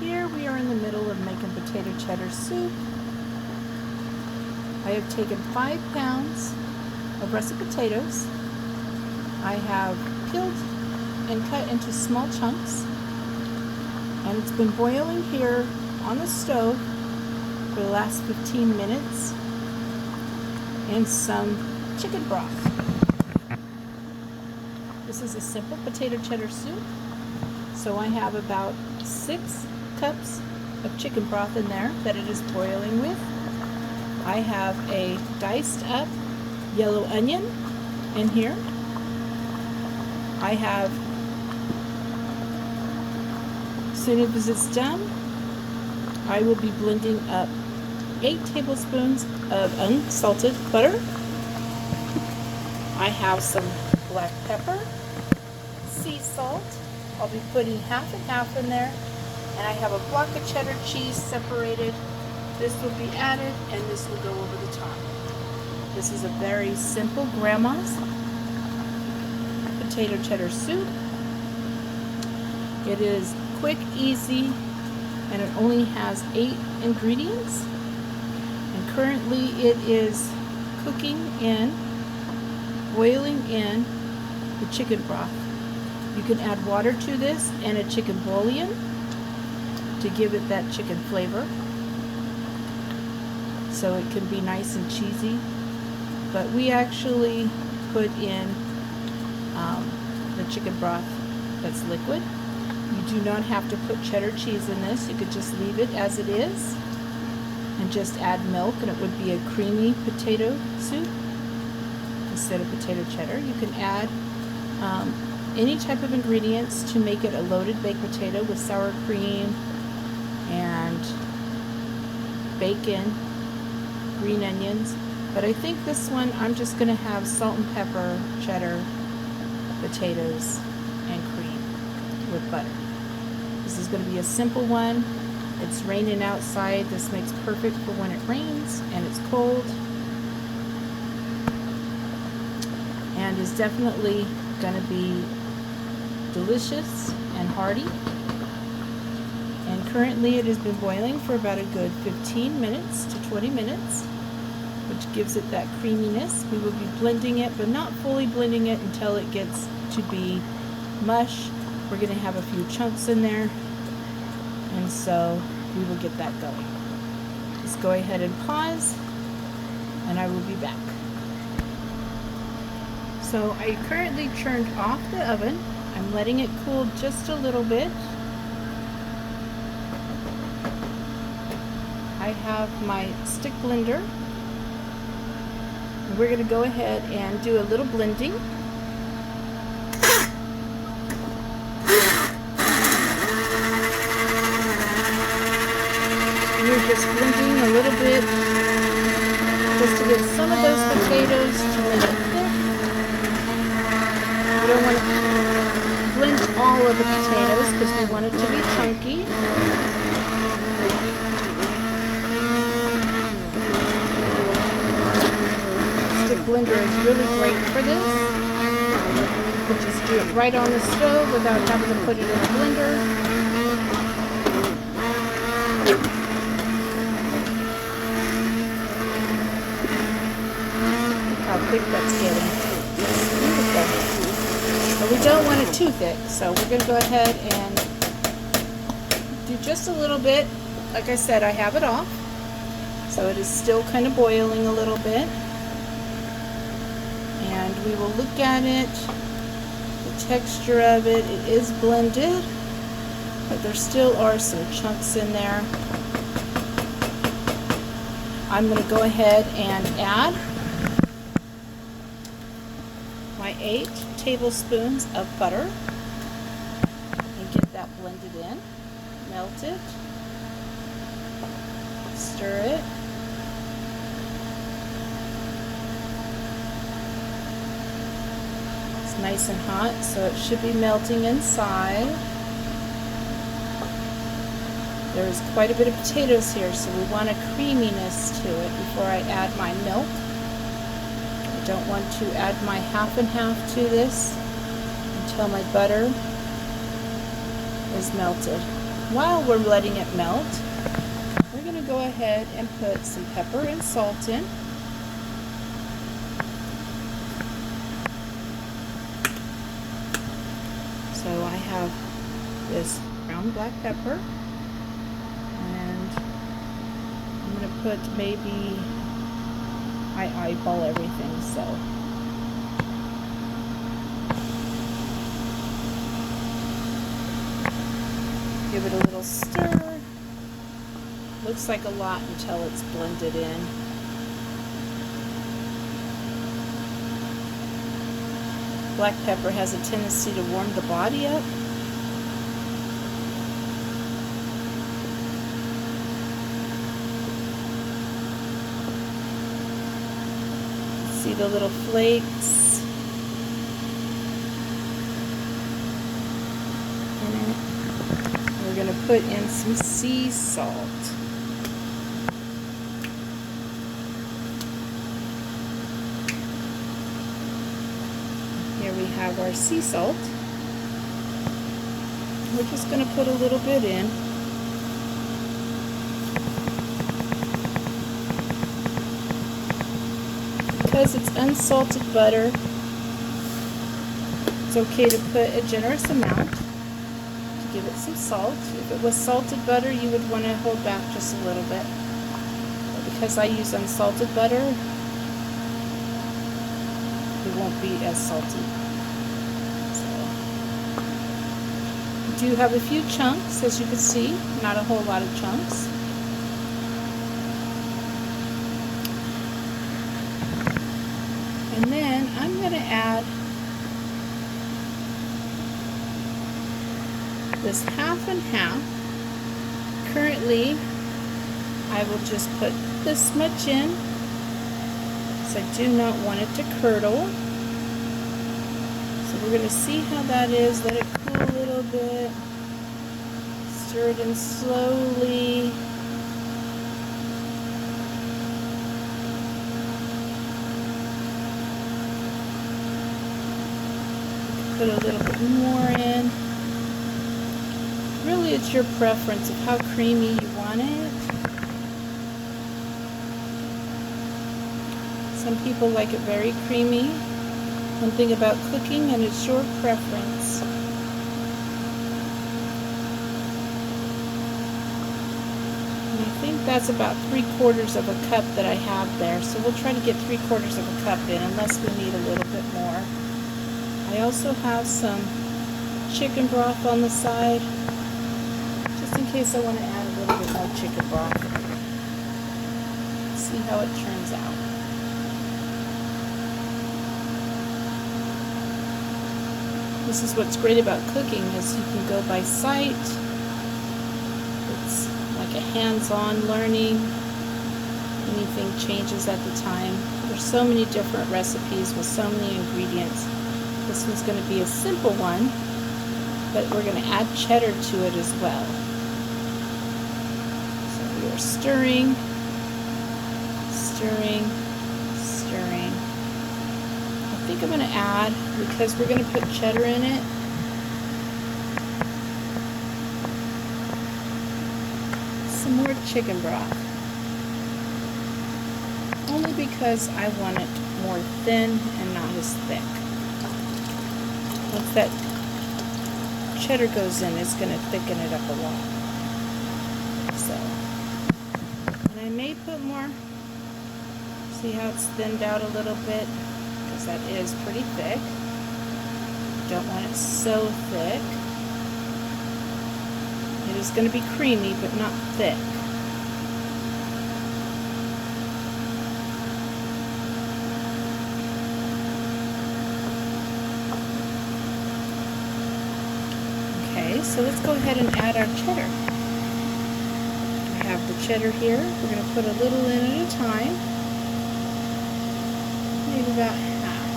Here we are in the middle of making potato cheddar soup. I have taken 5 pounds of russet potatoes. I have peeled and cut into small chunks, and it's been boiling here on the stove for the last 15 minutes in some chicken broth. This is a simple potato cheddar soup, so I have about 6 cups of chicken broth in there that it is boiling with. I have a diced up yellow onion in here. I have, as soon as it's done, I will be blending up 8 tablespoons of unsalted butter. I have some black pepper, sea salt. I'll be putting half and half in there. And I have a block of cheddar cheese separated. This will be added, and this will go over the top. This is a very simple grandma's potato cheddar soup. It is quick, easy, and it only has 8 ingredients. And currently it is cooking in, boiling in the chicken broth. You can add water to this and a chicken bouillon to give it that chicken flavor, so it can be nice and cheesy. But we actually put in the chicken broth that's liquid. You do not have to put cheddar cheese in this. You could just leave it as it is and just add milk, and it would be a creamy potato soup instead of potato cheddar. You can add any type of ingredients to make it a loaded baked potato with sour cream and bacon, green onions. But I think this one I'm just going to have salt and pepper, cheddar, potatoes, and cream with butter. This is going to be a simple one. It's raining outside. This makes perfect for when it rains and it's cold, and is definitely going to be delicious and hearty. And currently it has been boiling for about a good 15 minutes to 20 minutes, which gives it that creaminess. We will be blending it, but not fully blending it until it gets to be mush. We're going to have a few chunks in there, and so we will get that going. Let's go ahead and pause, and I will be back. So I currently turned off the oven. I'm letting it cool just a little bit. I have my stick blender. And we're going to go ahead and do a little blending. We're just blending a little bit just to get some of those potatoes to make it thick. We don't want to blend all of the potatoes because we want it to be chunky. Stick blender is really great for this. You can just do it right on the stove without having to put it in a blender. How thick that's getting. Beautiful. But we don't want it too thick, so we're going to go ahead and do just a little bit. Like I said, I have it off, so it is still kind of boiling a little bit. And we will look at it, the texture of it. It is blended, but there still are some chunks in there. I'm going to go ahead and add my 8 tablespoons of butter and get that blended in. Melt it, stir it. It's nice and hot, so it should be melting inside. There is quite a bit of potatoes here, so we want a creaminess to it before I add my milk. I don't want to add my half and half to this until my butter is melted. while we're letting it melt, we're going to go ahead and put some pepper and salt in. So I have this ground black pepper, and I'm going to put maybe, I eyeball everything, so give it a little stir. Looks like a lot until it's blended in. Black pepper has a tendency to warm the body up. See the little flakes in it. We're going to put in some sea salt. Here we have our sea salt. We're just going to put a little bit in. Because it's unsalted butter, it's okay to put a generous amount to give it some salt. If it was salted butter, you would want to hold back just a little bit. But because I use unsalted butter, it won't be as salty. So, we do have a few chunks, as you can see, not a whole lot of chunks. And then I'm going to add this half and half. Currently, I will just put this much in, because I do not want it to curdle. So we're going to see how that is. Let it cool a little bit. Stir it in slowly. Put a little bit more in. Really, it's your preference of how creamy you want it. Some people like it very creamy. One thing about cooking, and it's your preference. And I think that's about 3/4 of a cup that I have there. So we'll try to get 3/4 of a cup in, unless we need a little bit more. I also have some chicken broth on the side, just in case I want to add a little bit more chicken broth. See how it turns out. This is what's great about cooking, is you can go by sight. It's like a hands-on learning. Anything changes at the time. There's so many different recipes with so many ingredients. This one's going to be a simple one, but we're going to add cheddar to it as well. So we are stirring, stirring, stirring. I think I'm going to add, because we're going to put cheddar in it, some more chicken broth. Only because I want it more thin and not as thick. Once that cheddar goes in, it's going to thicken it up a lot. So, and I may put more. See how it's thinned out a little bit? Because that is pretty thick. Don't want it so thick. It is going to be creamy, but not thick. So let's go ahead and add our cheddar. I have the cheddar here. We're going to put a little in at a time. Maybe about half.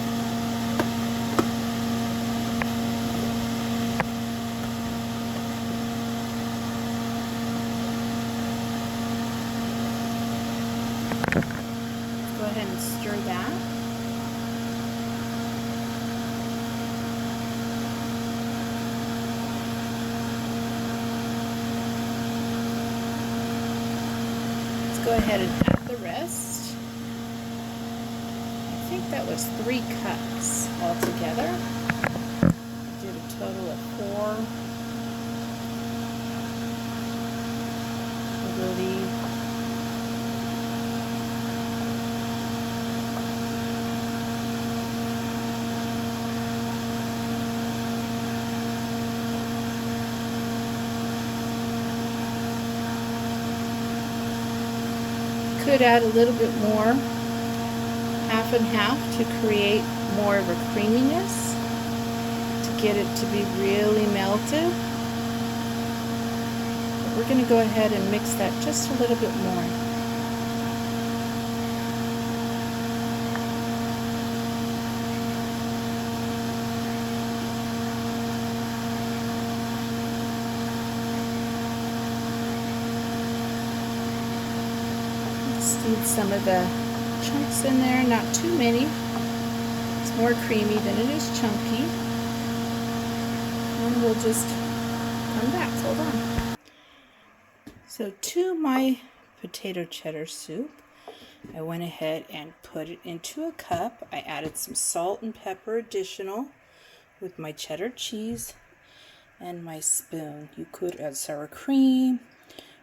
Go ahead and stir that. go ahead and add the rest. I think that was 3 cups altogether. I did a total of 4. I believe. Could add a little bit more, half and half, to create more of a creaminess, to get it to be really melted. But we're going to go ahead and mix that just a little bit more. Need some of the chunks in there, not too many. It's more creamy than it is chunky. And we'll just come back. Hold on. So to my potato cheddar soup, I went ahead and put it into a cup. I added some salt and pepper additional with my cheddar cheese and my spoon. You could add sour cream.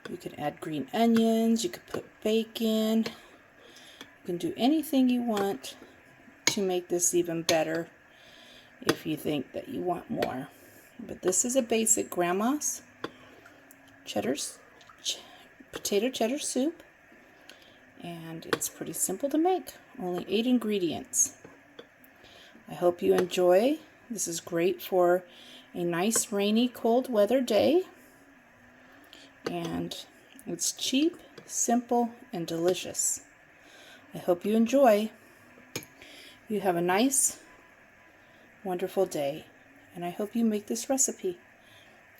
You can add green onions, you could put bacon, you can do anything you want to make this even better if you think that you want more. But this is a basic grandma's potato cheddar soup, and it's pretty simple to make, only 8 ingredients. I hope you enjoy. This is great for a nice rainy cold weather day. And it's cheap, simple, and delicious. I hope you enjoy. You have a nice, wonderful day. And I hope you make this recipe.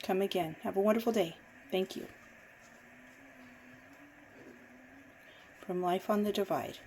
Come again. Have a wonderful day. Thank you. From Life on the Divide.